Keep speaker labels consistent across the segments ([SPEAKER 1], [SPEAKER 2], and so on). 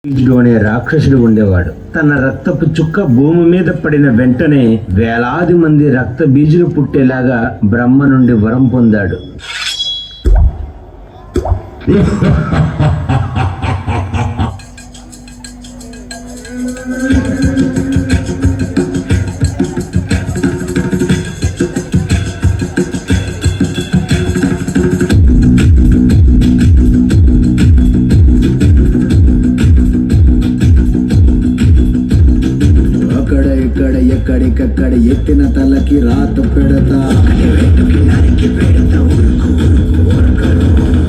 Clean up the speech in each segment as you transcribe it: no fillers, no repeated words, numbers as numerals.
[SPEAKER 1] అనే రాక్షసుడు ఉండేవాడు. తన రక్తపు చుక్క భూమి మీద పడిన వెంటనే వేలాది మంది రక్త బీజులు పుట్టేలాగా బ్రహ్మ నుండి వరం పొందాడు.
[SPEAKER 2] ఎక్కడికక్కడ ఎత్తిన తలకి రాత పెడతా,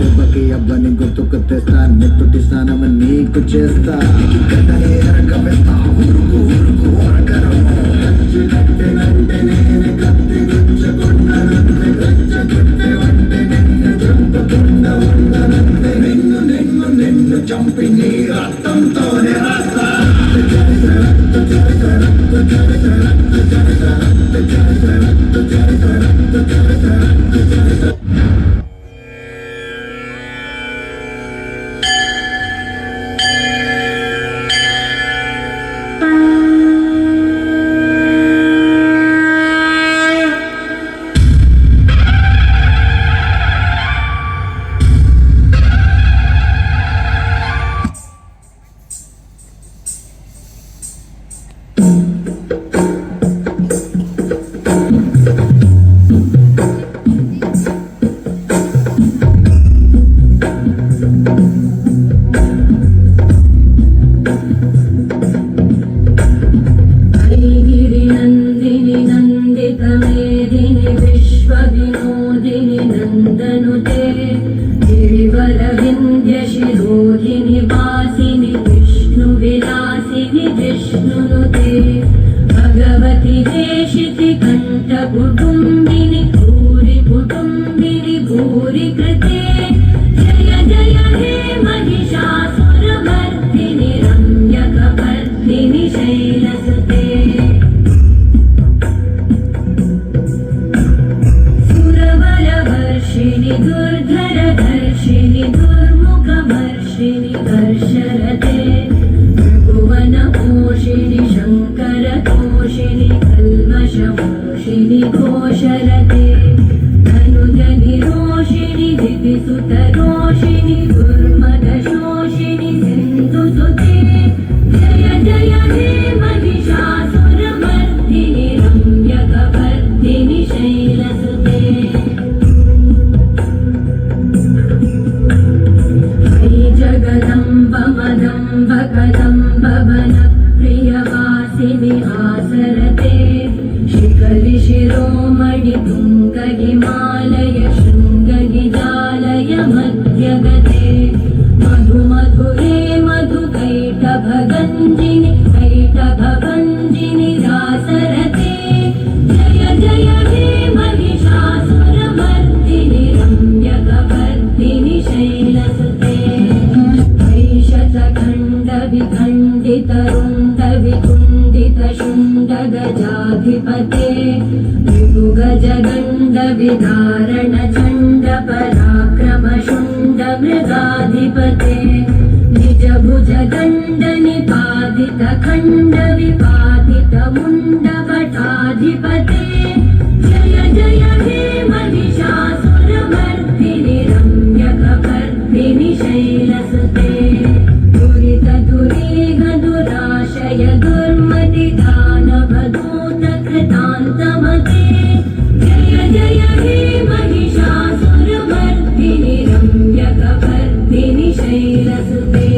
[SPEAKER 2] దెబ్బకి అబ్బని గుర్తుకు తెస్తా, నెత్తుటి స్నానం నీకు చేస్తా. నిన్ను చంపి నీ రక్తంతోనే రాస్తా.
[SPEAKER 3] भगवती देशिति कंठ कुटुंबिनी भूरि कुटुंबिनी भूरि कृते जय जय हे महिषासुरमर्दिनि रम्यकपर्दिनि शैलसुते सुरबलवर्षिणि दुर्धरधर्षिणि दुर्मुखवर्षिणि वर्षरते भुवनपोषिणि शङ्करतोषिणि कल्मषमोषिणि घोषरते धनुजनिरोषिणि दितिसुतरोषिणि दुर्मदशोषिणि सिन्धुसुते जय जय हे महिषासुरमर्दिनि रम्यकपर्दिनि शैलसुते जगदम्ब मदम्ब कदम्ब वन प्रियवासिनि आसरते शिखरि शिरोमणि तुङ्ग हिमालय शृङ्गगिजालय मध्यगते मधु मधुरे मधुकैटभगञ्जिनि कैटभभञ्जिनि रासरते जय जय हे महिषासुरमर्दिनि रम्यकपर्दिनि शैलसुते विखण्डित विकुण्डित शुण्ड गजाधिपते ऋतुगजगण्ड विदारण चण्ड पराक्रम शुण्ड मृगाधिपते निज भुज दण्ड निपातित खण्ड विपातित मुण्ड भटाधिपते जय जय हे महिषासुरमर्दिनि रम्यकपर्दिनि शैलसुते दुराशय दुर्मति दानवदूत कृतान्तमते जय जय हे महिषासुरमर्दिनि रम्यकपर्दिनि शैलसुते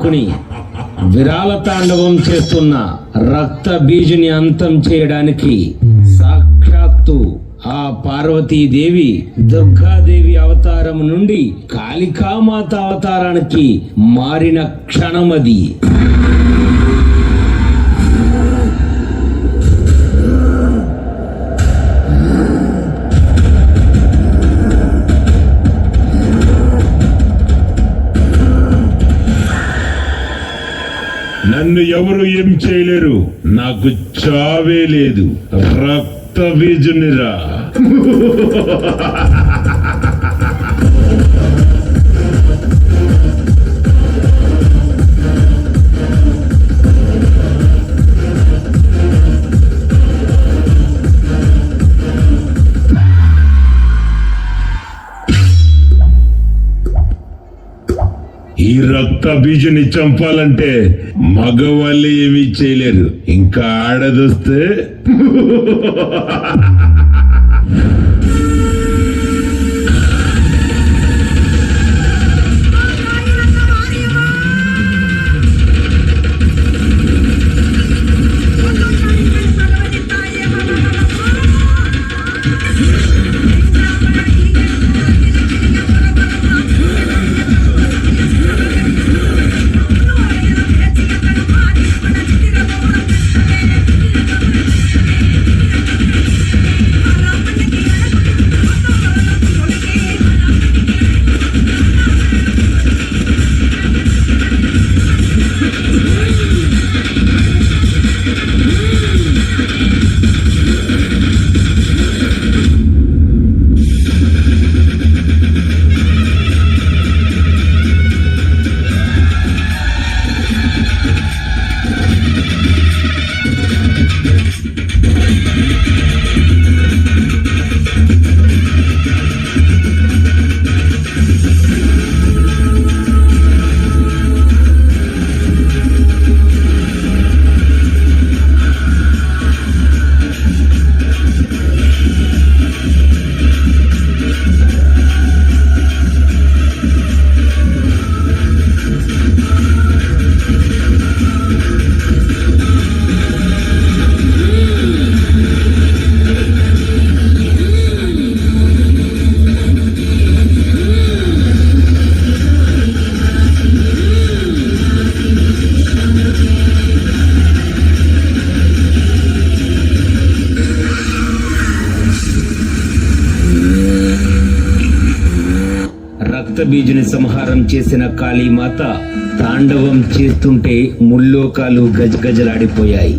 [SPEAKER 1] పట్టుకుని విరాల తాండవం చేస్తున్న రక్త బీజుని అంతం చేయడానికి సాక్షాత్తు ఆ పార్వతీదేవి దుర్గాదేవి అవతారం నుండి కాళికామాత అవతారానికి మారిన క్షణమది.
[SPEAKER 4] నన్ను ఎవరు ఏం చేయలేరు, నాకు చావే లేదు. రక్త బీజునిరా. ఈ రక్త బీజుని చంపాలంటే మగవాళ్ళు ఏమీ చేయలేరు, ఇంకా ఆడదొస్తే
[SPEAKER 1] రక్త బీజుని సంహారం చేసిన కాళీమాత తాండవం చేస్తుంటే ముల్లోకాలు గజగజలాడిపోయాయి.